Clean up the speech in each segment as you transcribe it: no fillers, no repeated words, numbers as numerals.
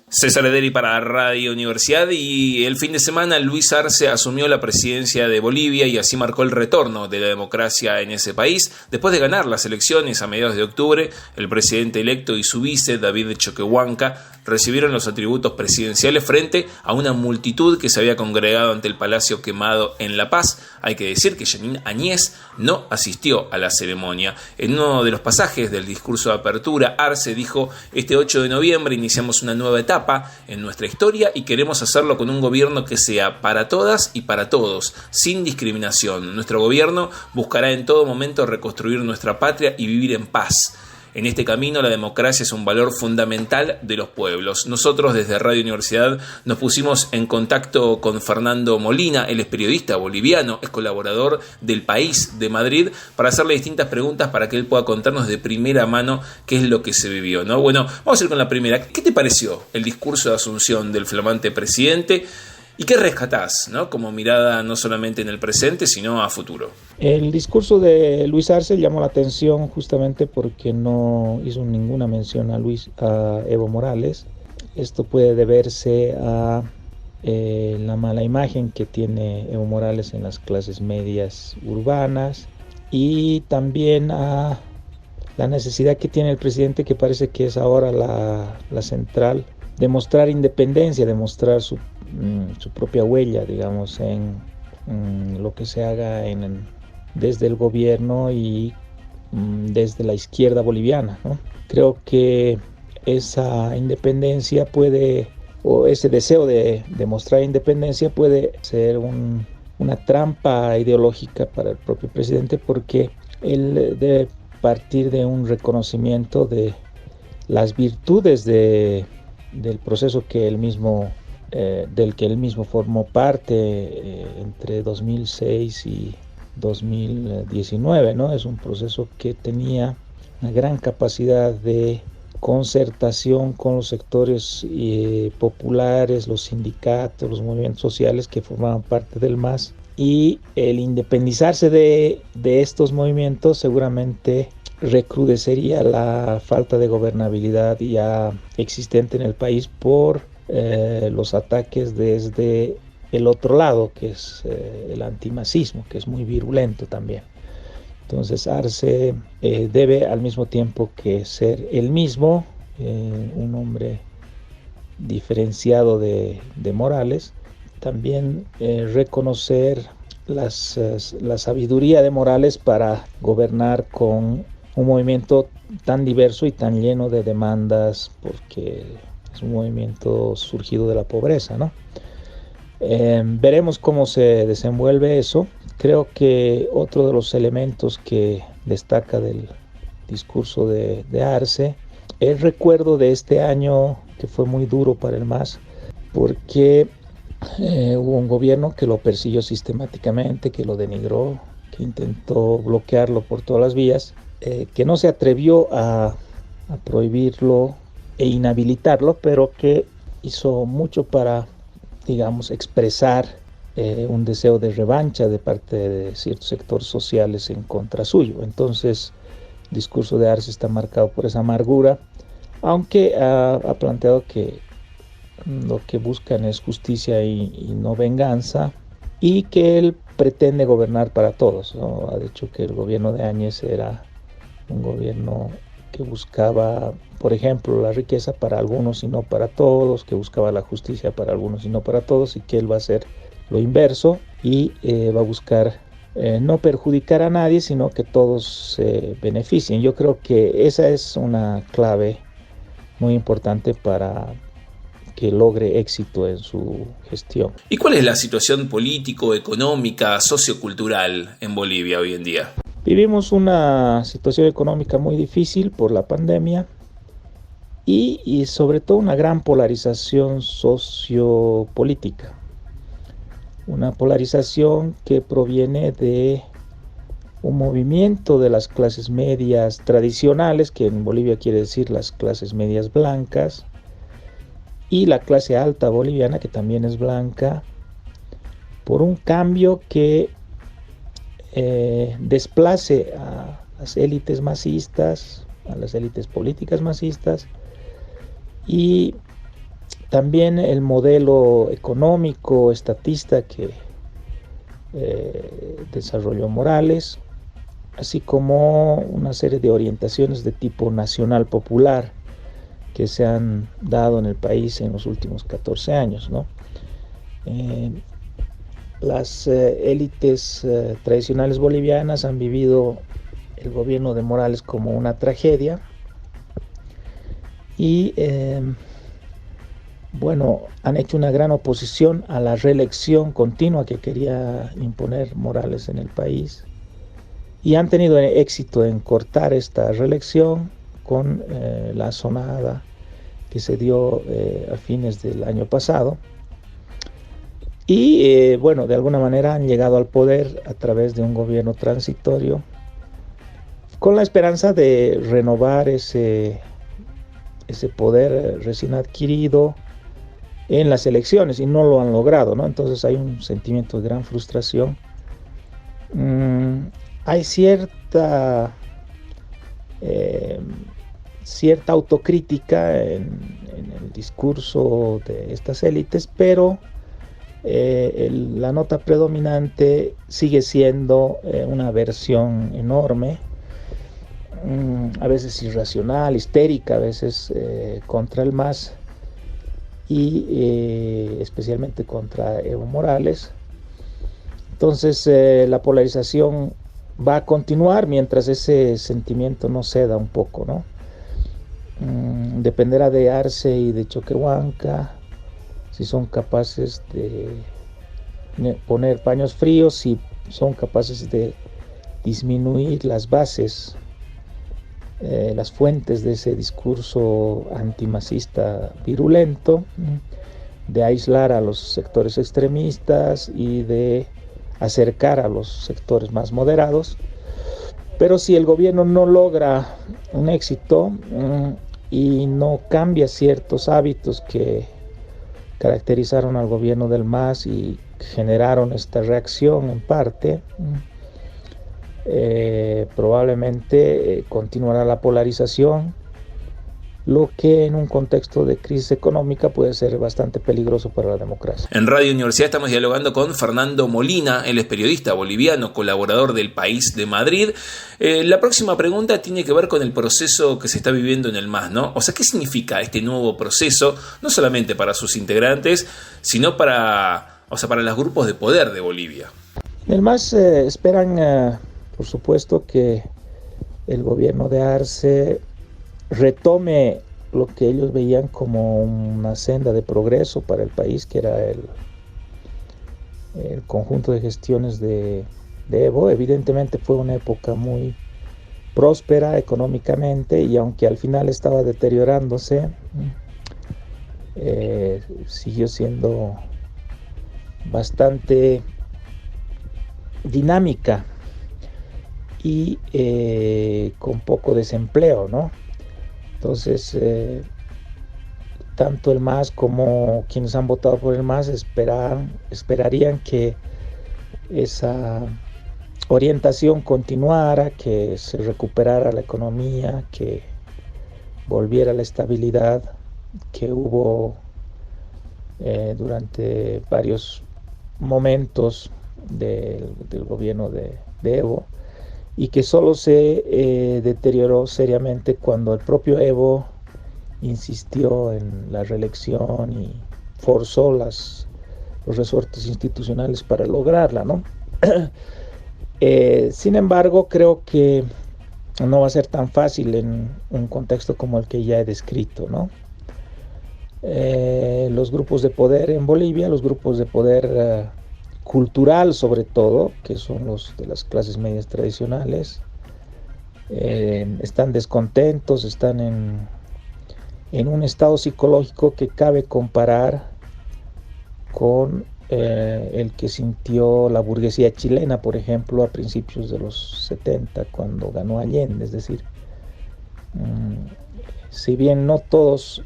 César Ederi para Radio Universidad. Y el fin de semana Luis Arce asumió la presidencia de Bolivia y así marcó el retorno de la democracia en ese país. Después de ganar las elecciones a mediados de octubre, el presidente electo y su vice, David Choquehuanca, recibieron los atributos presidenciales frente a una multitud que se había congregado ante el Palacio Quemado en La Paz. Hay que decir que Jeanine Áñez no asistió a la ceremonia. En uno de los pasajes del discurso de apertura, Arce dijo: "Este 8 de noviembre iniciamos una nueva etapa en nuestra historia y queremos hacerlo con un gobierno que sea para todas y para todos, sin discriminación. Nuestro gobierno buscará en todo momento reconstruir nuestra patria y vivir en paz. En este camino la democracia es un valor fundamental de los pueblos". Nosotros desde Radio Universidad nos pusimos en contacto con Fernando Molina, él es periodista boliviano, es colaborador del País de Madrid, para hacerle distintas preguntas para que él pueda contarnos de primera mano qué es lo que se vivió, ¿no? Bueno, vamos a ir con la primera. ¿Qué te pareció el discurso de asunción del flamante presidente? ¿Y qué rescatás, ¿no?, como mirada no solamente en el presente, sino a futuro? El discurso de Luis Arce llamó la atención justamente porque no hizo ninguna mención a Evo Morales. Esto puede deberse a la mala imagen que tiene Evo Morales en las clases medias urbanas y también a la necesidad que tiene el presidente, que parece que es ahora la central, de mostrar independencia, de mostrar su propia huella, digamos, en lo que se haga desde el gobierno y desde la izquierda boliviana, ¿no? Creo que esa independencia o ese deseo de mostrar independencia puede ser una trampa ideológica para el propio presidente, porque él debe partir de un reconocimiento de las virtudes del proceso que del que él mismo formó parte entre 2006 y 2019, ¿no? Es un proceso que tenía una gran capacidad de concertación con los sectores populares, los sindicatos, los movimientos sociales que formaban parte del MAS, y el independizarse de estos movimientos seguramente recrudecería la falta de gobernabilidad ya existente en el país por los ataques desde el otro lado, que es el antimasismo, que es muy virulento también. Entonces Arce debe, al mismo tiempo que ser él mismo un hombre diferenciado de Morales, también reconocer la sabiduría de Morales para gobernar con un movimiento tan diverso y tan lleno de demandas, porque es un movimiento surgido de la pobreza, ¿no? Veremos cómo se desenvuelve eso. Creo que otro de los elementos que destaca del discurso de Arce es el recuerdo de este año, que fue muy duro para el MAS, porque hubo un gobierno que lo persiguió sistemáticamente, que lo denigró, que intentó bloquearlo por todas las vías, que no se atrevió a prohibirlo e inhabilitarlo, pero que hizo mucho para, digamos, expresar un deseo de revancha de parte de ciertos sectores sociales en contra suyo. Entonces, el discurso de Arce está marcado por esa amargura, aunque ha planteado que lo que buscan es justicia y no venganza, y que él pretende gobernar para todos, ¿no? Ha dicho que el gobierno de Áñez era un gobierno que buscaba, por ejemplo, la riqueza para algunos y no para todos, que buscaba la justicia para algunos y no para todos, y que él va a hacer lo inverso y va a buscar no perjudicar a nadie, sino que todos se beneficien. Yo creo que esa es una clave muy importante para que logre éxito en su gestión. ¿Y cuál es la situación político, económica, sociocultural en Bolivia hoy en día? Vivimos una situación económica muy difícil por la pandemia y sobre todo una gran polarización sociopolítica. Una polarización que proviene de un movimiento de las clases medias tradicionales, que en Bolivia quiere decir las clases medias blancas, y la clase alta boliviana, que también es blanca, por un cambio que desplace a las élites masistas, a las élites políticas masistas, y También el modelo económico estatista que desarrolló Morales, así como una serie de orientaciones de tipo nacional popular que se han dado en el país en los últimos 14 años, ¿no? Las élites tradicionales bolivianas han vivido el gobierno de Morales como una tragedia y han hecho una gran oposición a la reelección continua que quería imponer Morales en el país y han tenido éxito en cortar esta reelección con la sonada que se dio a fines del año pasado. Y de alguna manera han llegado al poder a través de un gobierno transitorio con la esperanza de renovar ese poder recién adquirido en las elecciones, y no lo han logrado, ¿no? Entonces hay un sentimiento de gran frustración. Hay cierta autocrítica en el discurso de estas élites, pero la nota predominante sigue siendo una aversión enorme, a veces irracional, histérica, a veces contra el MAS y especialmente contra Evo Morales. Entonces la polarización va a continuar mientras ese sentimiento no ceda un poco, ¿no? Dependerá de Arce y de Choquehuanca si son capaces de poner paños fríos, si son capaces de disminuir las bases, las fuentes de ese discurso antimasista virulento, de aislar a los sectores extremistas y de acercar a los sectores más moderados. Pero si el gobierno no logra un éxito y no cambia ciertos hábitos que caracterizaron al gobierno del MAS y generaron esta reacción en parte, probablemente continuará la polarización, lo que en un contexto de crisis económica puede ser bastante peligroso para la democracia. En Radio Universidad estamos dialogando con Fernando Molina, él es periodista boliviano, colaborador del País de Madrid. La próxima pregunta tiene que ver con el proceso que se está viviendo en el MAS, ¿no? O sea, ¿qué significa este nuevo proceso, no solamente para sus integrantes, sino para los grupos de poder de Bolivia? En el MAS esperan, por supuesto, que el gobierno de Arce retome lo que ellos veían como una senda de progreso para el país, que era el conjunto de gestiones de Evo. Evidentemente fue una época muy próspera económicamente, y aunque al final estaba deteriorándose, siguió siendo bastante dinámica y con poco desempleo, ¿no? Entonces, tanto el MAS como quienes han votado por el MAS esperarían que esa orientación continuara, que se recuperara la economía, que volviera la estabilidad que hubo durante varios momentos del gobierno de Evo, y que solo se deterioró seriamente cuando el propio Evo insistió en la reelección y forzó los resortes institucionales para lograrla, ¿no? Sin embargo, creo que no va a ser tan fácil en un contexto como el que ya he descrito, ¿no? Los grupos de poder en Bolivia, los grupos de poder cultural sobre todo, que son los de las clases medias tradicionales, están descontentos, están en un estado psicológico que cabe comparar con el que sintió la burguesía chilena, por ejemplo, a principios de los 70, cuando ganó Allende. Es decir, si bien no todos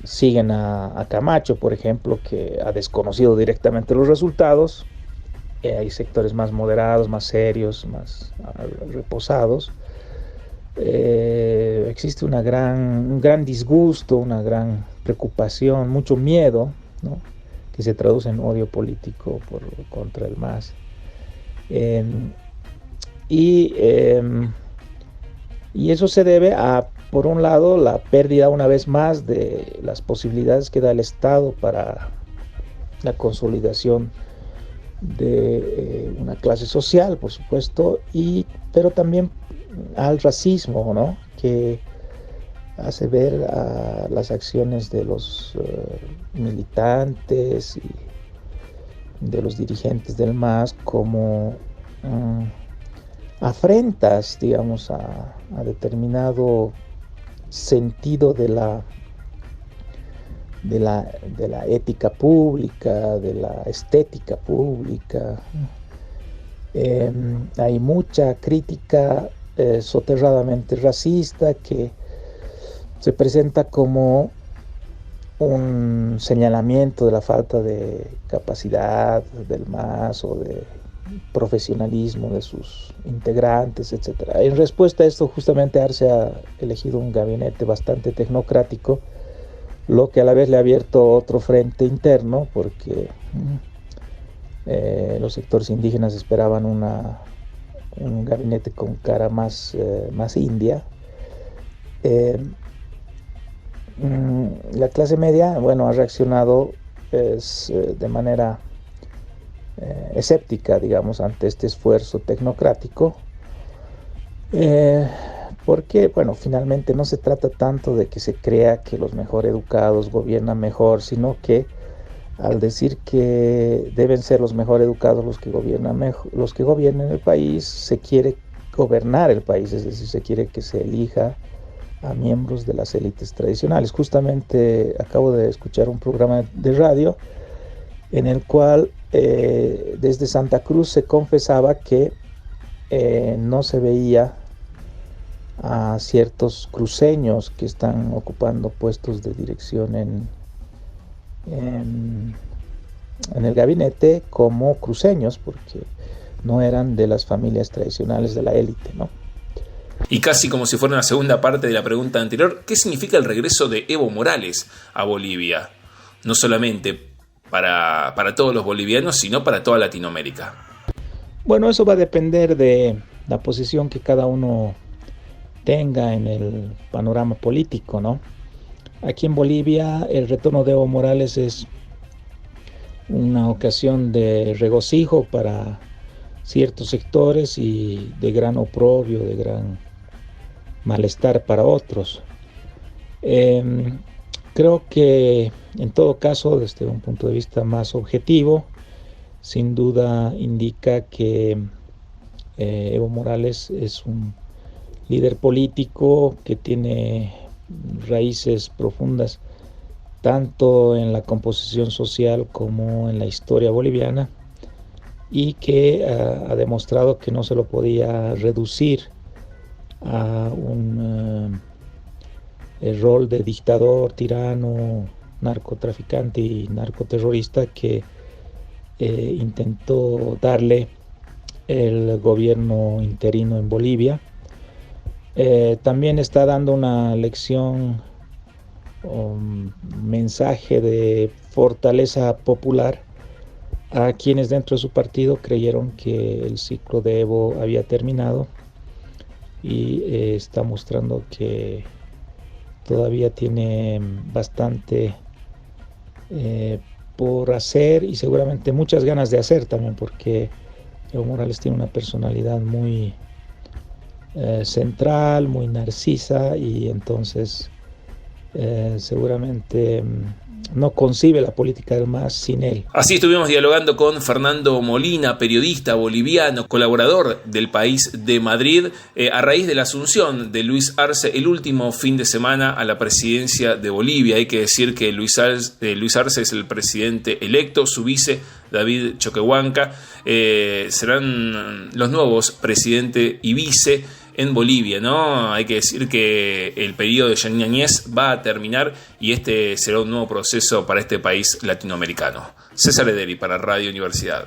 siguen a Camacho, por ejemplo, que ha desconocido directamente los resultados, hay sectores más moderados, más serios, más reposados, existe un gran disgusto, una gran preocupación, mucho miedo, ¿no?, que se traduce en odio político contra el MAS. Y eso se debe a, por un lado, la pérdida una vez más de las posibilidades que da el Estado para la consolidación de una clase social, por supuesto, pero también al racismo, ¿no?, que hace ver a las acciones de los militantes y de los dirigentes del MAS como afrentas, digamos, a determinado sentido de la ética pública, de la estética pública. Hay mucha crítica soterradamente racista que se presenta como un señalamiento de la falta de capacidad del MAS o de profesionalismo de sus integrantes, etc. En respuesta a esto, justamente Arce ha elegido un gabinete bastante tecnocrático, lo que a la vez le ha abierto otro frente interno, porque los sectores indígenas esperaban un gabinete con cara más india. La clase media, bueno, ha reaccionado de manera escéptica, digamos, ante este esfuerzo tecnocrático, porque, bueno, finalmente no se trata tanto de que se crea que los mejor educados gobiernan mejor, sino que al decir que deben ser los mejor educados los que gobiernen el país, se quiere gobernar el país, es decir, se quiere que se elija a miembros de las élites tradicionales. Justamente acabo de escuchar un programa de radio en el cual desde Santa Cruz se confesaba que no se veía a ciertos cruceños que están ocupando puestos de dirección en el gabinete como cruceños, porque no eran de las familias tradicionales de la élite, ¿no? Y casi como si fuera una segunda parte de la pregunta anterior, ¿qué significa el regreso de Evo Morales a Bolivia? No solamente para todos los bolivianos, sino para toda Latinoamérica. Bueno, eso va a depender de la posición que cada uno tenga en el panorama político, ¿no? Aquí en Bolivia el retorno de Evo Morales es una ocasión de regocijo para ciertos sectores y de gran oprobio, de gran malestar para otros. Creo que en todo caso, desde un punto de vista más objetivo, sin duda indica que Evo Morales es un líder político que tiene raíces profundas tanto en la composición social como en la historia boliviana, y que ha demostrado que no se lo podía reducir a un rol de dictador, tirano, narcotraficante y narcoterrorista que intentó darle el gobierno interino en Bolivia. También está dando una lección, un mensaje de fortaleza popular a quienes dentro de su partido creyeron que el ciclo de Evo había terminado, y está mostrando que todavía tiene bastante por hacer, y seguramente muchas ganas de hacer también, porque Evo Morales tiene una personalidad muy central, muy narcisa, y entonces seguramente no concibe la política del MAS sin él. Así estuvimos dialogando con Fernando Molina, periodista boliviano, colaborador del País de Madrid, a raíz de la asunción de Luis Arce el último fin de semana a la presidencia de Bolivia. Hay que decir que Luis Arce es el presidente electo, su vice David Choquehuanca serán los nuevos presidente y vice en Bolivia, ¿no? Hay que decir que el periodo de Jeanine Áñez va a terminar y este será un nuevo proceso para este país latinoamericano. César Ederi para Radio Universidad.